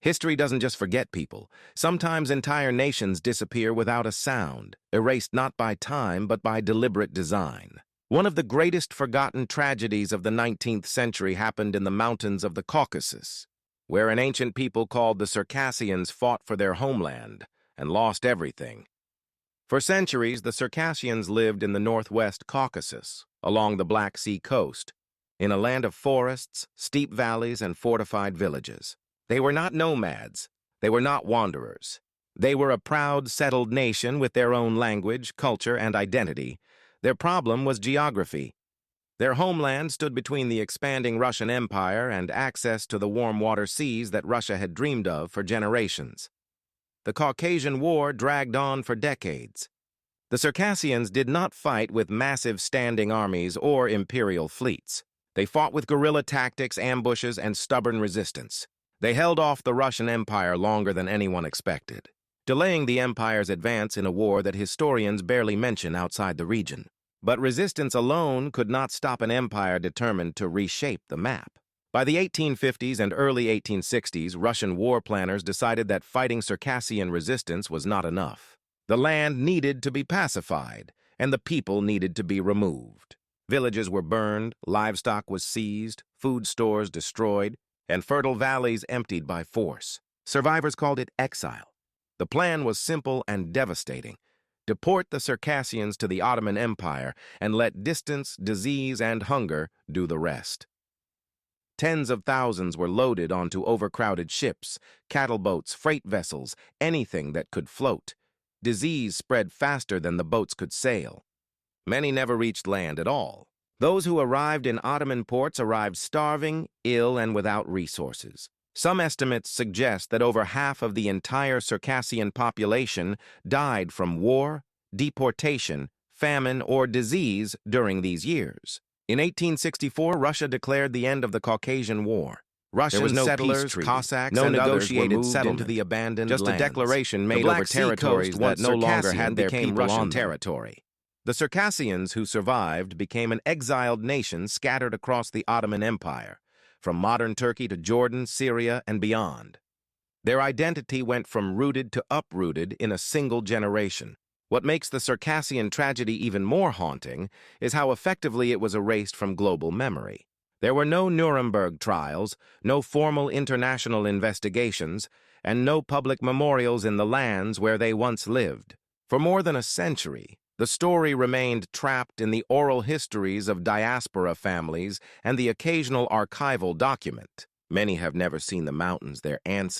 History doesn't just forget people. Sometimes entire nations disappear without a sound, erased not by time but by deliberate design. One of the greatest forgotten tragedies of the 19th century happened in the mountains of the Caucasus, where an ancient people called the Circassians fought for their homeland and lost everything. For centuries, the Circassians lived in the northwest Caucasus, along the Black Sea coast, in a land of forests, steep valleys, and fortified villages. They were not nomads. They were not wanderers. They were a proud, settled nation with their own language, culture, and identity. Their problem was geography. Their homeland stood between the expanding Russian Empire and access to the warm water seas that Russia had dreamed of for generations. The Caucasian War dragged on for decades. The Circassians did not fight with massive standing armies or imperial fleets. They fought with guerrilla tactics, ambushes, and stubborn resistance. They held off the Russian Empire longer than anyone expected, delaying the empire's advance in a war that historians barely mention outside the region. But resistance alone could not stop an empire determined to reshape the map. By the 1850s and early 1860s, Russian war planners decided that fighting Circassian resistance was not enough. The land needed to be pacified, and the people needed to be removed. Villages were burned, livestock was seized, food stores destroyed, and fertile valleys emptied by force. Survivors called it exile. The plan was simple and devastating. Deport the Circassians to the Ottoman Empire and let distance, disease, and hunger do the rest. Tens of thousands were loaded onto overcrowded ships, cattle boats, freight vessels, anything that could float. Disease spread faster than the boats could sail. Many never reached land at all. Those who arrived in Ottoman ports arrived starving, ill, and without resources. Some estimates suggest that over half of the entire Circassian population died from war, deportation, famine, or disease during these years. In 1864, Russia declared the end of the Caucasian War. Russian settlers, Cossacks, and others were moved into the abandoned lands. Just a declaration made over territories that no longer had their people Russian territory. The Circassians who survived became an exiled nation scattered across the Ottoman Empire, from modern Turkey to Jordan, Syria, and beyond. Their identity went from rooted to uprooted in a single generation. What makes the Circassian tragedy even more haunting is how effectively it was erased from global memory. There were no Nuremberg trials, no formal international investigations, and no public memorials in the lands where they once lived. For more than a century, the story remained trapped in the oral histories of diaspora families and the occasional archival document. Many have never seen the mountains their ancestors